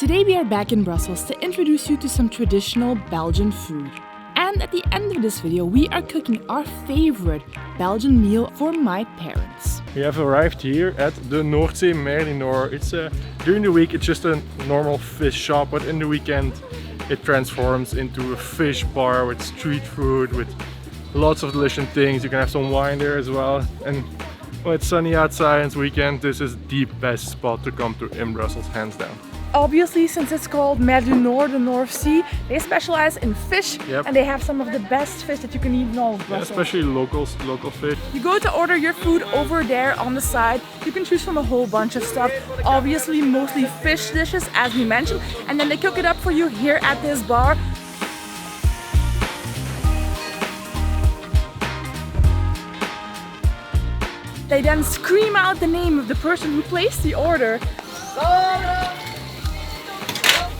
Today we are back in Brussels to introduce you to some traditional Belgian food. And at the end of this video, we are cooking our favorite Belgian meal for my parents. We have arrived here at the Noordzee, Mer Du Nord. It's during the week it's just a normal fish shop, but in the weekend it transforms into a fish bar with street food, with lots of delicious things. You can have some wine there as well. And when it's sunny outside and it's weekend, this is the best spot to come to in Brussels, hands down. Obviously, since it's called Mer Du Nord, the North Sea, they specialize in fish, and they have some of the best fish that you can eat in all of Brussels. Yeah, especially local fish. You go to order your food over there on the side. You can choose from a whole bunch of stuff. Obviously, mostly fish dishes, as we mentioned, and then they cook it up for you here at this bar. They then scream out the name of the person who placed the order.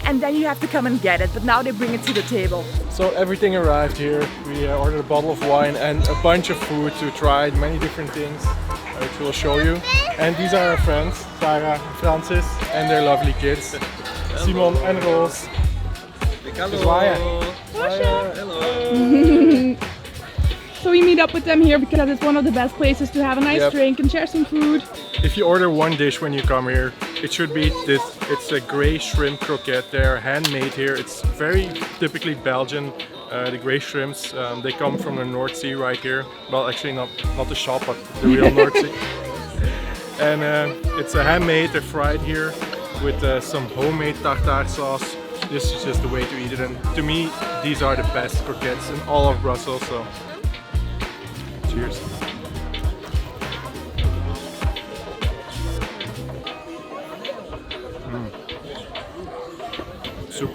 And then you have to come and get it, but now they bring it to the table. So everything arrived here. We ordered a bottle of wine and a bunch of food to try, many different things, which we'll show you. And these are our friends, Sarah and Francis, and their lovely kids, Simon and Roos. Hello. Hello. So we meet up with them here because it's one of the best places to have a nice drink and share some food. If you order one dish when you come here, it should be this. It's a grey shrimp croquette. They're handmade here. It's very typically Belgian. The grey shrimps, they come from the Noordzee right here. Well, actually not the shop, but the real Noordzee. And it's a handmade. They're fried here with some homemade tartare sauce. This is just the way to eat it. And to me, these are the best croquettes in all of Brussels. So, cheers.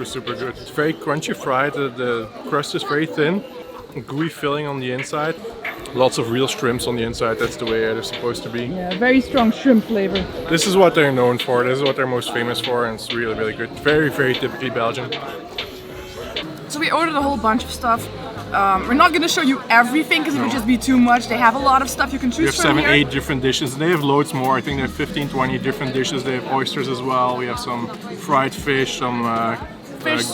Super good. It's very crunchy fried. The crust is very thin, gooey filling on the inside. Lots of real shrimps on the inside. That's the way they're supposed to be. Yeah, very strong shrimp flavor. This is what they're known for. This is what they're most famous for, and it's really good. Very typically Belgian. So we ordered a whole bunch of stuff. We're not going to show you everything because it would just be too much. They have a lot of stuff you can choose from. We have 7, here. 8 different dishes. They have loads more. I think they have 15, 20 different dishes. They have oysters as well. We have some fried fish, some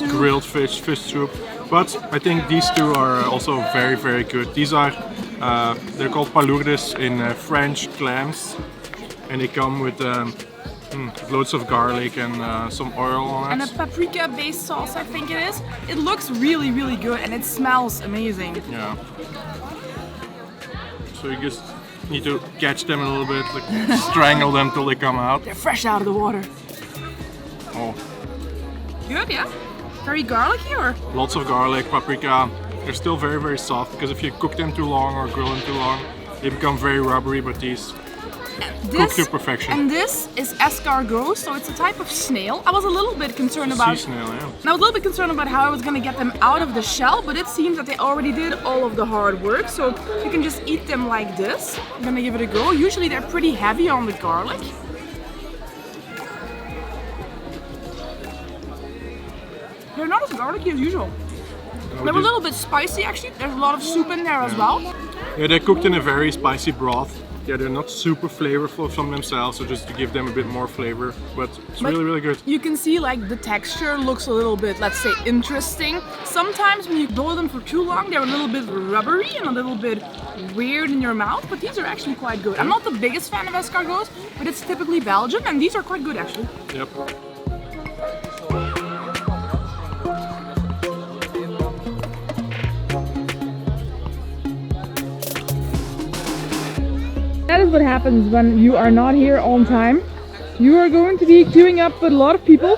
grilled fish soup. But I think these two are also very good. These are, they're called palourdes in French clams. And they come with loads of garlic and some oil on it. And a paprika-based sauce, I think it is. It looks really good and it smells amazing. Yeah. So you just need to catch them a little bit, like strangle them till they come out. They're fresh out of the water. Oh. Good, yeah? Very garlicky or? Lots of garlic, paprika. They're still very soft because if you cook them too long or grill them too long, they become very rubbery, but these cook to perfection. And this is escargot, so it's a type of snail. I was a little bit concerned about... Sea snail, yeah. And I was a little bit concerned about how I was going to get them out of the shell, but it seems that they already did all of the hard work, so you can just eat them like this. I'm going to give it a go. Usually they're pretty heavy on the garlic. They're not as garlicky as usual. They're a little bit spicy actually. There's a lot of soup in there as well. Yeah, they're cooked in a very spicy broth. Yeah, they're not super flavorful from themselves, so just to give them a bit more flavor, but it's really good. You can see like the texture looks a little bit, let's say, interesting. Sometimes when you boil them for too long, they're a little bit rubbery and a little bit weird in your mouth, but these are actually quite good. I'm not the biggest fan of escargots, but it's typically Belgian, and these are quite good actually. Yep. That is what happens when you are not here on time. You are going to be queuing up with a lot of people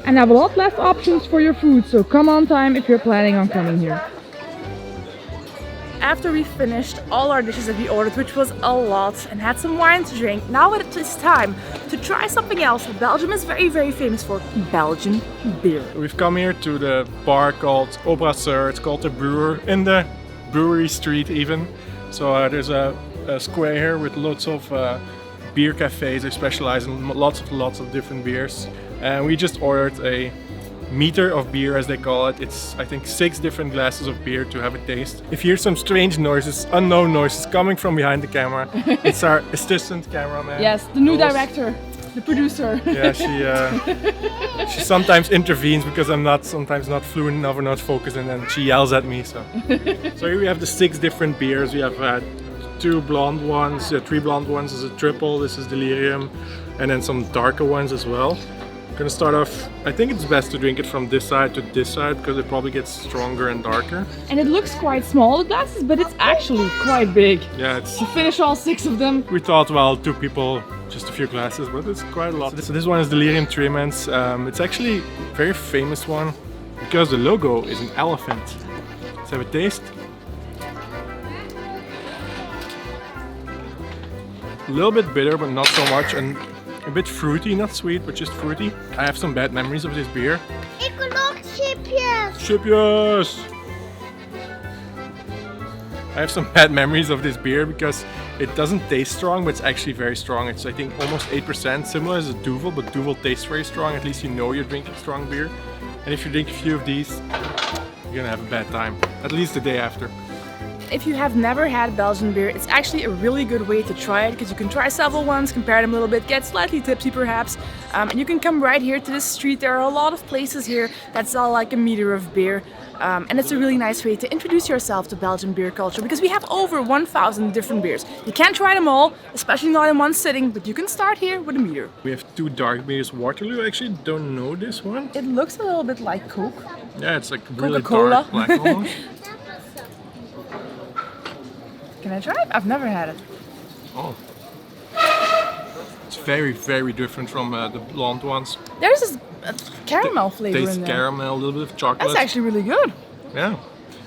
and have a lot less options for your food, so come on time if you're planning on coming here. After we finished all our dishes that we ordered, which was a lot, and had some wine to drink, now it is time to try something else. Belgium is very famous for Belgian beer. We've come here to the bar called Au Brasseur. It's called the Brewer, in the brewery street even. So there's a square here with lots of beer cafes. They specialize in lots of different beers. And we just ordered a meter of beer, as they call it. It's, I think, 6 different glasses of beer to have a taste. If you hear some strange noises, unknown noises coming from behind the camera, it's our assistant cameraman. Yes, the new director. the producer. Yeah, she sometimes intervenes because I'm sometimes not fluent enough or not focused, and then she yells at me. So here we have the 6 different beers. We have 2 blonde ones, 3 blonde ones. This is a triple. This is delirium, and then some darker ones as well. I'm gonna start off. I think it's best to drink it from this side to this side because it probably gets stronger and darker. And it looks quite small, the glasses, but it's actually quite big. Yeah, it's. To finish all 6 of them. We thought, well, 2 people, just a few glasses, but it's quite a lot. So this one is delirium tremens. It's actually a very famous one because the logo is an elephant. Let's have a taste. A little bit bitter, but not so much, and a bit fruity, not sweet, but just fruity. I have some bad memories of this beer. Ik wil nog chipjes. Chipjes! I have some bad memories of this beer because it doesn't taste strong, but it's actually very strong. It's, I think, almost 8%, similar as a Duvel, but Duvel tastes very strong. At least you know you're drinking strong beer. And if you drink a few of these, you're gonna have a bad time, at least the day after. If you have never had Belgian beer, it's actually a really good way to try it because you can try several ones, compare them a little bit, get slightly tipsy perhaps. And you can come right here to this street. There are a lot of places here that sell like a meter of beer. And it's a really nice way to introduce yourself to Belgian beer culture because we have over 1,000 different beers. You can't try them all, especially not in one sitting, but you can start here with a meter. We have 2 dark beers. Waterloo, I actually don't know this one. It looks a little bit like Coke. Yeah, it's like really Coca-Cola. dark black almost. Can I try it? I've never had it. Oh. It's very, very different from the blonde ones. There's this caramel flavor Tastes in there. caramel, a little bit of chocolate. That's actually really good. Yeah.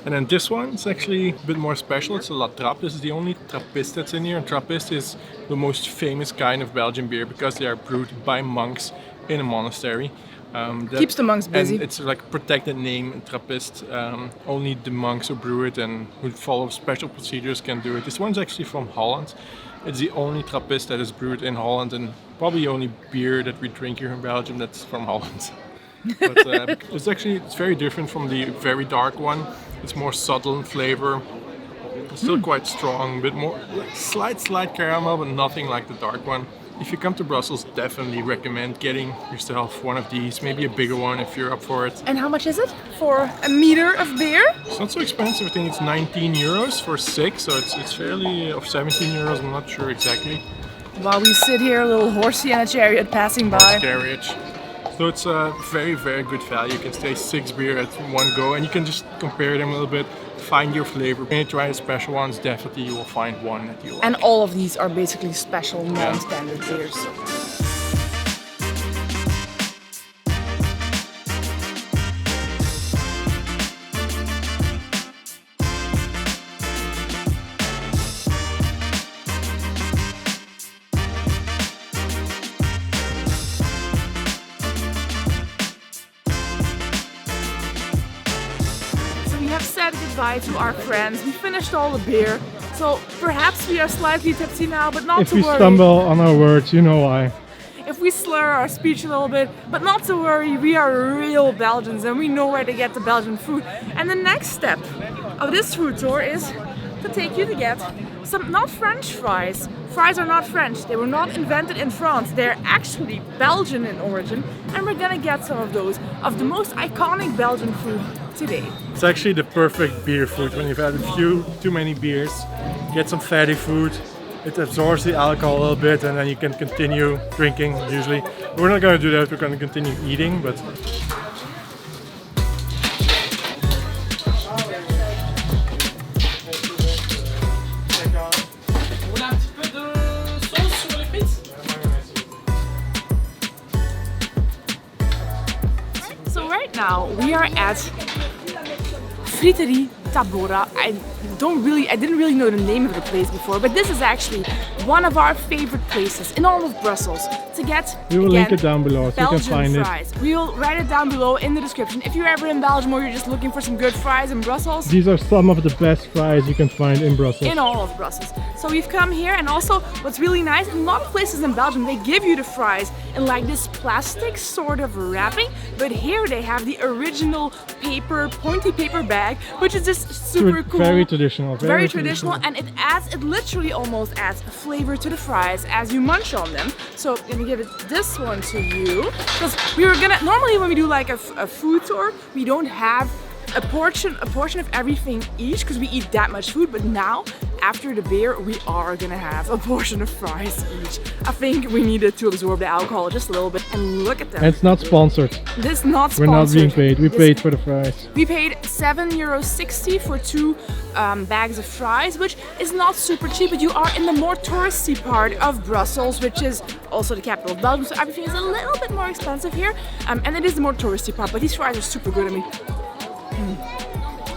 And then this one is actually a bit more special. It's a La Trappe. This is the only Trappist that's in here. And Trappist is the most famous kind of Belgian beer because they are brewed by monks in a monastery. Keeps the monks busy. And it's like a protected name, Trappist. Only the monks who brew it and who follow special procedures can do it. This one's actually from Holland. It's the only Trappist that is brewed in Holland and probably the only beer that we drink here in Belgium that's from Holland. But it's very different from the very dark one. It's more subtle in flavor. It's still quite strong, a bit more like slight caramel, but nothing like the dark one. If you come to Brussels, definitely recommend getting yourself one of these, maybe a bigger one if you're up for it. And how much is it for a meter of beer? It's not so expensive. I think it's 19 euros for 6, so it's fairly, or 17 euros, I'm not sure exactly. While we sit here, a little horsey and a chariot passing by. Carriage. So it's a very, very good value. You can taste 6 beer at one go, and you can just compare them a little bit, find your flavor. When you try the special ones, definitely you will find one that you like. And all of these are basically special, non-standard beers. Said goodbye to our friends. We finished all the beer, so perhaps we are slightly tipsy now, but not to worry. If we stumble on our words, you know why. If we slur our speech a little bit, but not to worry, we are real Belgians and we know where to get the Belgian food. And the next step of this food tour is to take you to get some, not French fries. Fries are not French, they were not invented in France, they're actually Belgian in origin, and we're gonna get some of those, of the most iconic Belgian food today. It's actually the perfect beer food. When you've had a few too many beers, get some fatty food, it absorbs the alcohol a little bit, and then you can continue drinking usually. We're not gonna do that, we're gonna continue eating, but now we are at Friterie Tabora. I didn't really know the name of the place before, but this is actually one of our favorite places in all of Brussels to get. We will link it down below so you can find fries. We will write it down below in the description. If you're ever in Belgium or you're just looking for some good fries in Brussels, these are some of the best fries you can find in Brussels. In all of Brussels. So we've come here, and also what's really nice, in a lot of places in Belgium they give you the fries in like this plastic sort of wrapping, but here they have the original paper, pointy paper bag, which is just super cool. Very traditional. Very traditional, and it literally almost adds flavor to the fries as you munch on them. So I'm gonna give this one to you. Because we were gonna, normally when we do like a food tour, we don't have a portion of everything each because we eat that much food, but now after the beer we are gonna have a portion of fries each. I think we needed to absorb the alcohol just a little bit, and look at them. It's not sponsored. This is not We're sponsored. not being paid. We paid for the fries. We paid €7.60 for 2 bags of fries, which is not super cheap, but you are in the more touristy part of Brussels, which is also the capital of Belgium, so everything is a little bit more expensive here, and it is the more touristy part, but these fries are super good. I mean,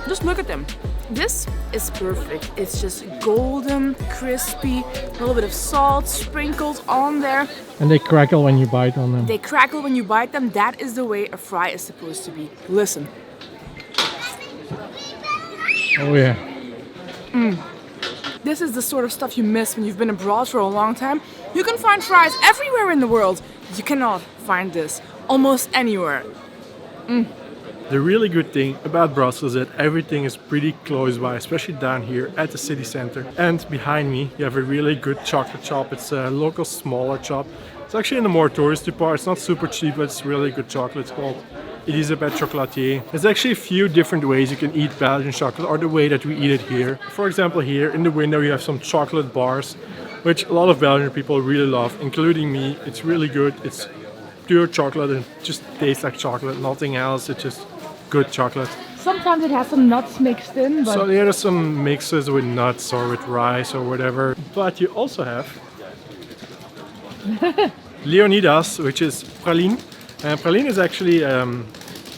just look at them. This is perfect. It's just golden, crispy, a little bit of salt sprinkled on there. And they crackle when you bite on them. They crackle when you bite them. That is the way a fry is supposed to be. Listen. Oh yeah. This is the sort of stuff you miss when you've been abroad for a long time. You can find fries everywhere in the world. You cannot find this almost anywhere. The really good thing about Brussels is that everything is pretty close by, especially down here at the city center. And behind me, you have a really good chocolate shop. It's a local smaller shop. It's actually in the more touristy part. It's not super cheap, but it's really good chocolate. It's called Elisabeth Chocolatier. There's actually a few different ways you can eat Belgian chocolate, or the way that we eat it here. For example, here in the window you have some chocolate bars, which a lot of Belgian people really love, including me. It's really good. It's pure chocolate and just tastes like chocolate, nothing else. It's just good chocolate. Sometimes it has some nuts mixed in, but So yeah, there's some mixes with nuts or with rice or whatever. But you also have Leonidas, which is praline. And praline is actually a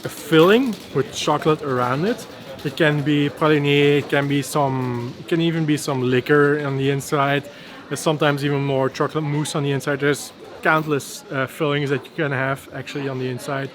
filling with chocolate around it. It can be praliné, it can even be some liquor on the inside. There's sometimes even more chocolate mousse on the inside. There's countless fillings that you can have actually on the inside.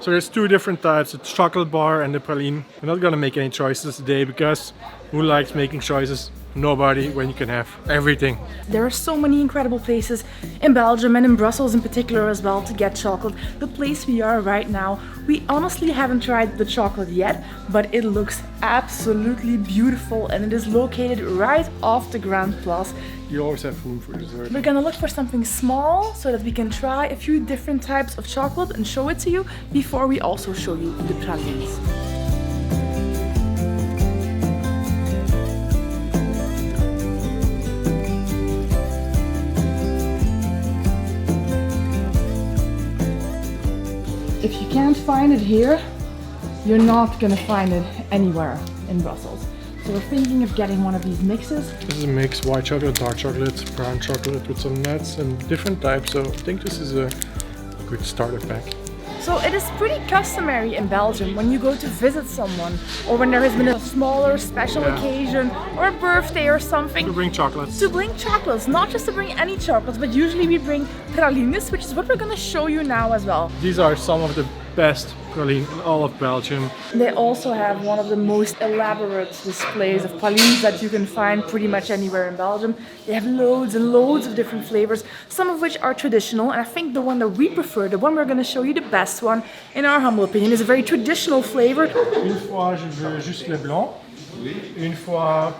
So there's 2 different types, the chocolate bar and the praline. I'm not gonna make any choices today because who likes making choices? Nobody, when you can have everything. there are so many incredible places in Belgium and in Brussels in particular as well to get chocolate. The place we are right now, we honestly haven't tried the chocolate yet, but it looks absolutely beautiful and it is located right off the Grand Place. You always have room for dessert. We're gonna look for something small so that we can try a few different types of chocolate and show it to you before we also show you the pralines. If you can't find it here, you're not gonna find it anywhere in Brussels. So we're thinking of getting one of these mixes. This is a mix: white chocolate, dark chocolate, brown chocolate with some nuts and different types. So I think this is a good starter pack. So it is pretty customary in Belgium when you go to visit someone or when there has been a smaller special occasion or a birthday or something To bring chocolates. to bring chocolates, not just to bring any chocolates, but usually we bring pralines, which is what we're gonna show you now as well. These are some of the best praline in all of Belgium. They also have one of the most elaborate displays of pralines that you can find pretty much anywhere in Belgium. They have loads and loads of different flavors, some of which are traditional, and I think the one that we prefer, the one we're going to show you, the best one, in our humble opinion, is a very traditional flavor. Une fois, je veux juste les blancs. Une fois,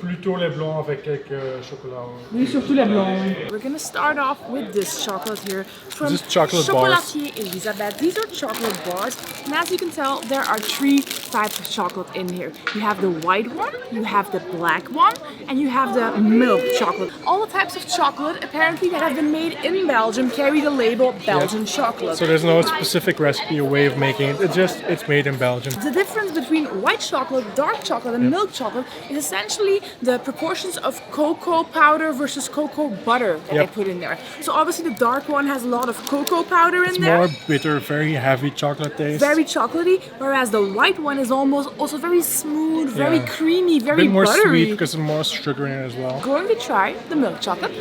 plutôt les blancs avec quelques chocolat. Oui, surtout les blancs. We're going to start off with this chocolate here from This is chocolate bars. Chocolatier Elisabeth. These are chocolate bars, and as you can tell, there are 3 types of chocolate in here. You have the white one, you have the black one, and you have the milk chocolate. All the types of chocolate, apparently, that have been made in Belgium carry the label Belgian chocolate. So there's no specific recipe or way of making it. It's made in Belgium. The difference between white chocolate, dark chocolate, and milk chocolate is essentially the proportions of cocoa powder versus cocoa butter that they put in there. So obviously the dark one has a lot of cocoa powder in there. More bitter, very heavy chocolate taste. Very chocolatey, whereas the white one is almost also very smooth, very creamy, very a bit more buttery. sweet because there's more sugar in it as well. Going to try the milk chocolate.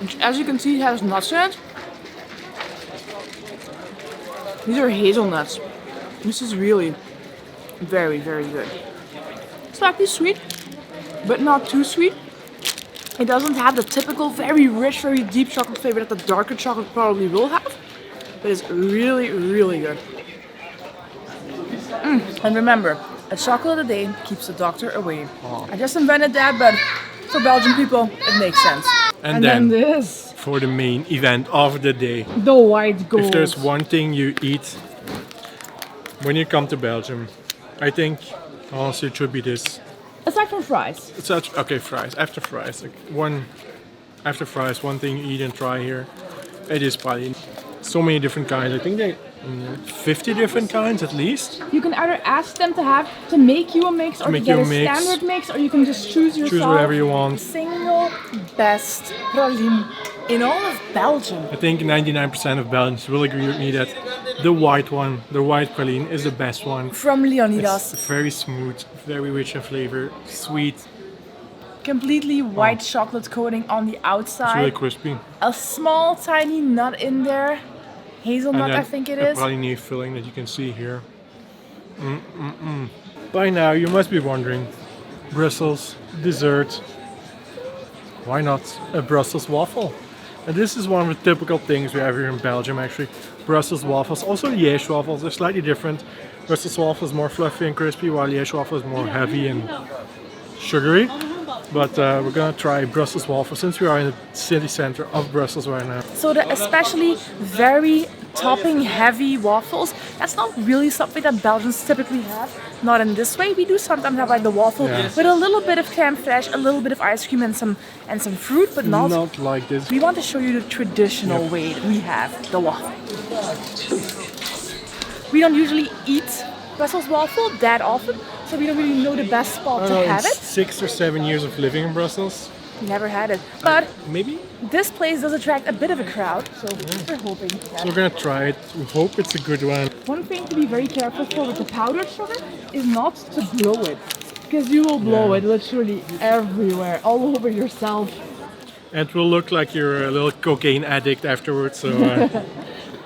Which, as you can see, it has nuts in it. These are hazelnuts. This is really very, very good. Slightly sweet, but not too sweet. It doesn't have the typical very rich, very deep chocolate flavor that the darker chocolate probably will have. But it's really, really good. And remember, a chocolate a day keeps the doctor away. I just invented that, but for Belgian people, it makes sense. And then then this. for the main event of the day. The white gold. If there's one thing you eat when you come to Belgium, I think honestly it should be this. Aside from fries. Okay, fries. After fries, one thing you eat and try here, it is praline. So many different kinds. I think they 50 different kinds at least. You can either ask them to make you a mix, or to get a standard mix, or you can just choose yourself. Choose whatever you want. Single best praline in all of Belgium. I think 99% of Belgians will agree with me that the white one, the white praline, is the best one. From Leonidas. It's very smooth, very rich in flavor, sweet. Completely white chocolate coating on the outside. It's really crispy. A small tiny nut in there. Hazelnut, I think it is. A praline filling that you can see here. By now you must be wondering, Brussels dessert. Why not a Brussels waffle? And this is one of the typical things we have here in Belgium actually. Brussels waffles, also Liège waffles, they're slightly different. Brussels waffle is more fluffy and crispy, while Liège waffle is more heavy and sugary. But we're gonna try Brussels waffles since we are in the city center of Brussels right now. So the especially very topping heavy waffles, that's not really something that Belgians typically have. Not in this way. We do sometimes have like the waffle with a little bit of crème fraîche, a little bit of ice cream and some fruit, but not like this. We want to show you the traditional way that we have the waffle. We don't usually eat Brussels waffle that often, so we don't really know the best spot to have it. 6 or 7 years of living in Brussels. Never had it, but maybe this place does attract a bit of a crowd, so we're hoping. So we're gonna try it. We hope it's a good one. One thing to be very careful for with the powdered sugar is not to blow it, because you will blow it literally everywhere, all over yourself. And it will look like you're a little cocaine addict afterwards, so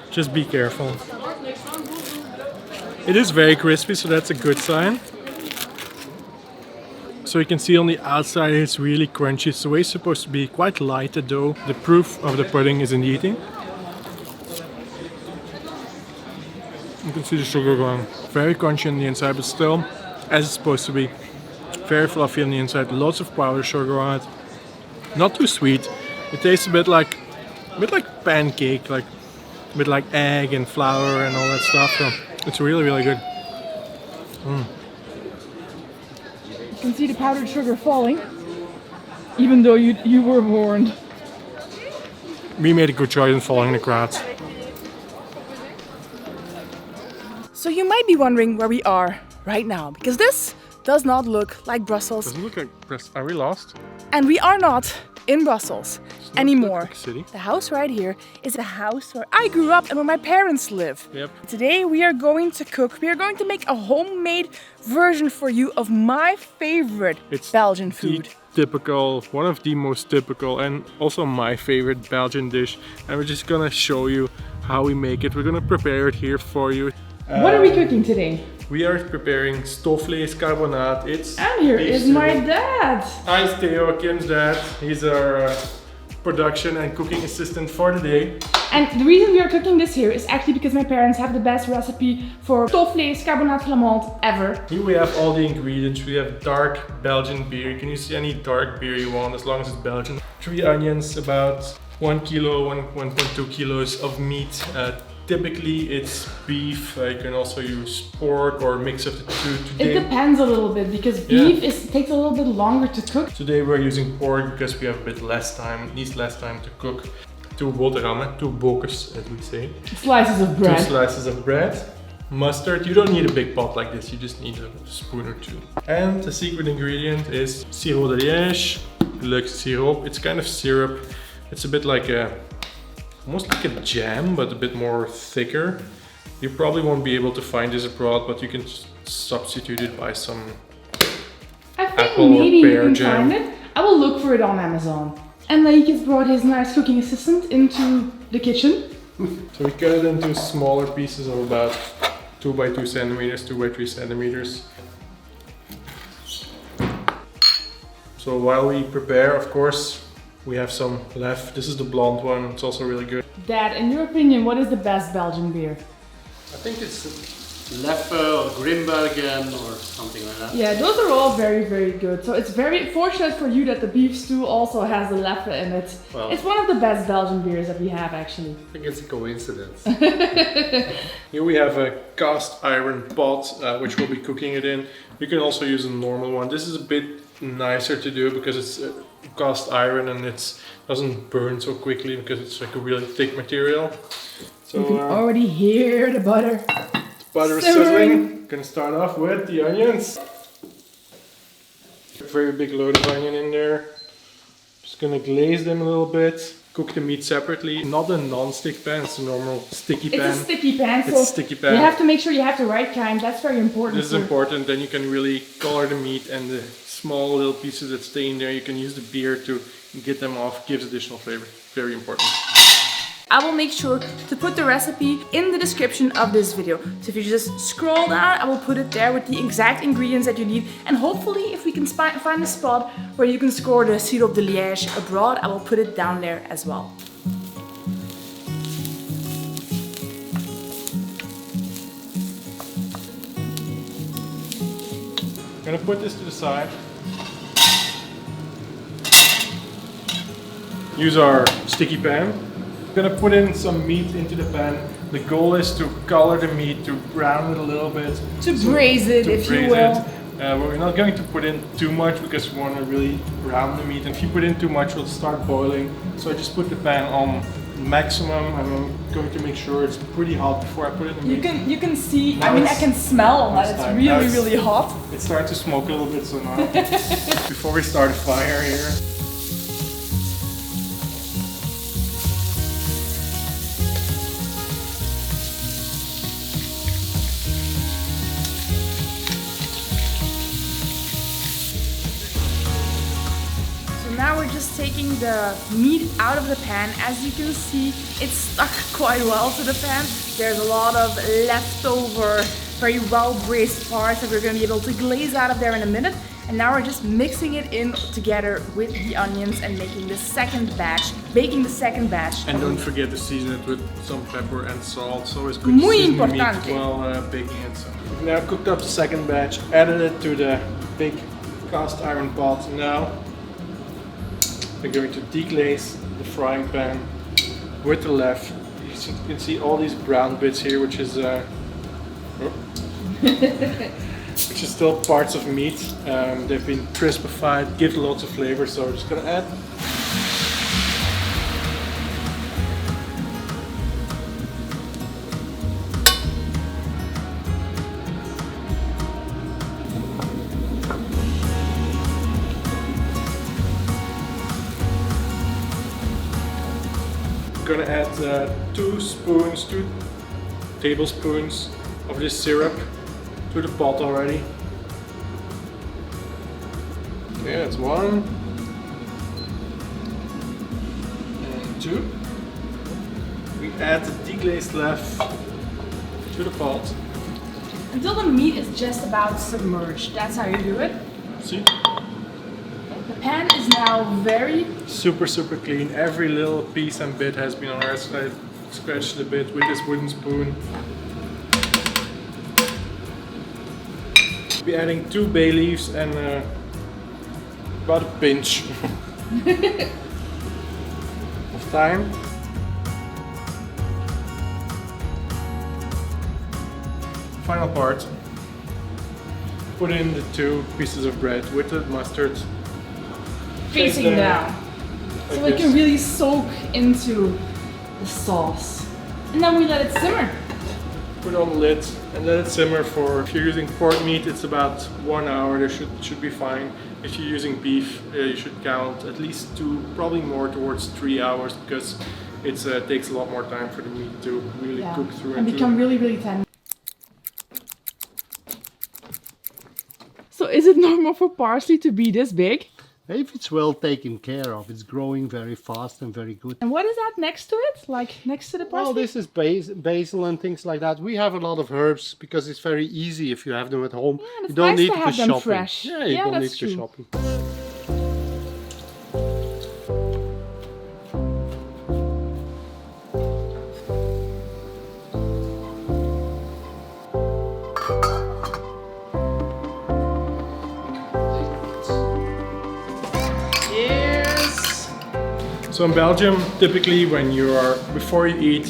just be careful. It is very crispy, so that's a good sign. So you can see on the outside it's really crunchy. It's always supposed to be quite light, the dough. The proof of the pudding is in the eating. You can see the sugar going. Very crunchy on the inside, but still as it's supposed to be. Very fluffy on the inside. Lots of powdered sugar on it. Not too sweet. It tastes a bit like pancake, like a bit like egg and flour and all that stuff. So it's really, really good. You can see the powdered sugar falling, even though you were warned. We made a good choice in following the crowds. So you might be wondering where we are right now, because this does not look like Brussels. Doesn't look like Brussels. Are we lost? And we are not in Brussels anymore. Like city. The house right here is the house where I grew up and where my parents live. Yep. Today we are going to cook. We are going to make a homemade version for you of my favorite Belgian food. One of the most typical and also my favorite Belgian dish. And we're just gonna show you how we make it. We're gonna prepare it here for you. What are we cooking today? We are preparing Stoofvlees carbonade. And here is my dad. Hi, Theo, Kim's dad. He's our production and cooking assistant for the day. And the reason we are cooking this here is actually because my parents have the best recipe for Stoofvlees carbonade flamande ever. Here we have all the ingredients. We have dark Belgian beer. Can you see any dark beer you want, as long as it's Belgian. 3 onions, about 1 kilo, 1.2 kilos of meat. Typically it's beef. You can also use pork or mix of the two. Today, it depends a little bit, because beef takes a little bit longer to cook. Today we're using pork because we have a bit less time. It needs less time to cook. 2 boterhammen, 2 bokers as we say. Slices of bread. 2 slices of bread. Mustard. You don't need a big pot like this. You just need a spoon or 2. And the secret ingredient is sirop de liège. Like syrup. It's kind of syrup. It's a bit like almost like a jam, but a bit more thicker. You probably won't be able to find this abroad, but you can substitute it by some apple or pear jam. Find it. I will look for it on Amazon. And Laik has brought his nice cooking assistant into the kitchen. So we cut it into smaller pieces of about 2 by 2 centimeters, 2 by 3 centimeters. So while we prepare, of course, we have some Leffe. This is the blonde one. It's also really good. Dad, in your opinion, what is the best Belgian beer? I think it's Leffe or Grimbergen or something like that. Yeah, those are all very, very good. So it's very fortunate for you that the beef stew also has the Leffe in it. Well, it's one of the best Belgian beers that we have, actually. I think it's a coincidence. Here we have a cast iron pot, which we'll be cooking it in. You can also use a normal one. This is a bit nicer to do because it's cast iron and it doesn't burn so quickly because it's like a really thick material. So you can already hear the butter. Butter is sizzling. Gonna start off with the onions. Very big load of onion in there. Just gonna glaze them a little bit. Cook the meat separately. Not a non-stick pan, it's a normal sticky pan. It's a sticky pan, It's so a sticky pan. you have to make sure you have the right kind. That's very important. This is important, then you can really color the meat and the small little pieces that stay in there. You can use the beer to get them off, gives additional flavor. Very important. I will make sure to put the recipe in the description of this video. So if you just scroll down, I will put it there with the exact ingredients that you need. And hopefully if we can find a spot where you can score the sirop de liège abroad, I will put it down there as well. I'm gonna put this to the side. Use our sticky pan. Gonna put in some meat into the pan. The goal is to color the meat, to brown it a little bit. To braise it, if you will. We're not going to put in too much because we want to really brown the meat. And if you put in too much, it'll start boiling. So I just put the pan on maximum. I'm going to make sure it's pretty hot before I put it in the meat. You can see, Now I mean I can smell that it's really, really hot. It's starting to smoke a little bit, so now before we start a fire here. Now we're just taking the meat out of the pan. As you can see, it's stuck quite well to the pan. There's a lot of leftover, very well braised parts that we're going to be able to glaze out of there in a minute. And now we're just mixing it in together with the onions and making the second batch, baking the second batch. And don't forget to season it with some pepper and salt. It's always good Muy to season the meat importante. while baking it. So we've now cooked up the second batch, added it to the big cast iron pot. Now we're going to deglaze the frying pan with the Leffe. You can see all these brown bits here, which is which is still parts of meat. They've been crispified, give lots of flavor. So we're just gonna add. Gonna add 2 tablespoons of this syrup to the pot already. Okay, that's 1 and 2. We add the deglazed Leffe to the pot. Until the meat is just about submerged. That's how you do it. See? The pan is now very Super clean. Every little piece and bit has been on our side. Scratched a bit with this wooden spoon. Be adding 2 bay leaves and about a pinch of thyme. Final part. Put in the 2 pieces of bread with the mustard. facing them down. So like it can this. really soak into the sauce. And then we let it simmer. Put on the lid and let it simmer for, if you're using pork meat, it's about 1 hour. There should be fine. If you're using beef, you should count at least 2, probably more towards 3 hours, because it takes a lot more time for the meat to really cook through and become really, really tender. So is it normal for parsley to be this big? If it's well taken care of, it's growing very fast and very good. And what is that next to it? Like next to the parsley? Well, this is basil and things like that. We have a lot of herbs because it's very easy if you have them at home. Yeah, it's you don't nice need to to have go them shopping. fresh. Yeah, you Yeah, don't need that's to go true. shopping. So in Belgium, typically before you eat,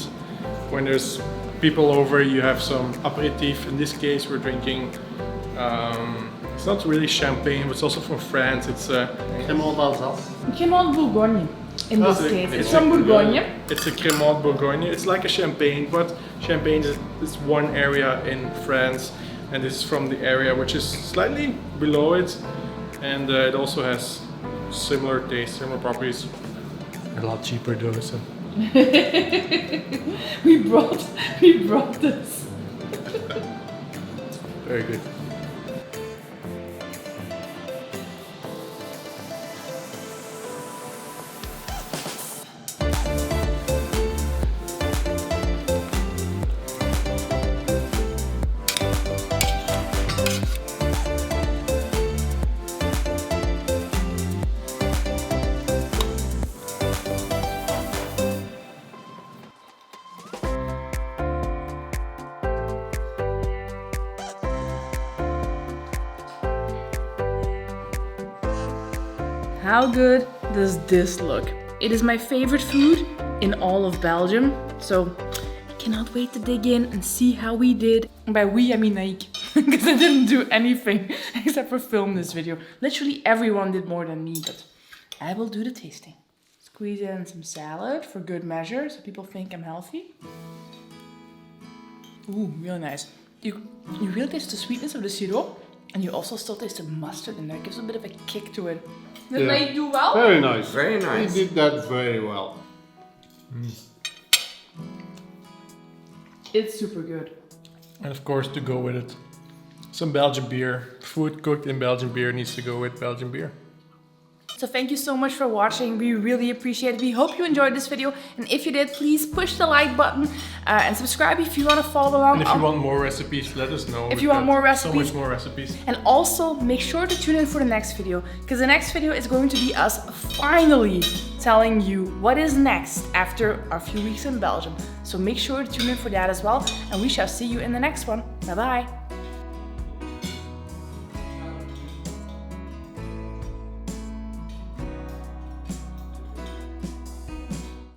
when there's people over, you have some aperitif. In this case, we're drinking, it's not really champagne, but it's also from France. It's Cremant d'Alsace. Cremant Bourgogne in this case. It's from Bourgogne. It's a Cremant Bourgogne. It's like a champagne, but champagne is one area in France, and this is from the area which is slightly below it, and it also has similar taste, similar properties. A lot cheaper though. So. we brought this. Very good. How good does this look? It is my favorite food in all of Belgium, so I cannot wait to dig in and see how we did. And by we, I mean Naik, because I didn't do anything except for film this video. Literally everyone did more than me, but I will do the tasting. Squeeze in some salad for good measure, so people think I'm healthy. Ooh, really nice. You really taste the sweetness of the sirop, and you also still taste the mustard in there. It gives a bit of a kick to it. Did Naik do well? Very nice. Very nice. He did that very well. It's super good. And of course, to go with it, some Belgian beer. Food cooked in Belgian beer needs to go with Belgian beer. So thank you so much for watching. We really appreciate it. We hope you enjoyed this video. And if you did, please push the like button and subscribe if you want to follow along. And if you want more recipes, let us know. If you want more recipes. So much more recipes. And also make sure to tune in for the next video, because the next video is going to be us finally telling you what is next after our few weeks in Belgium. So make sure to tune in for that as well. And we shall see you in the next one. Bye bye.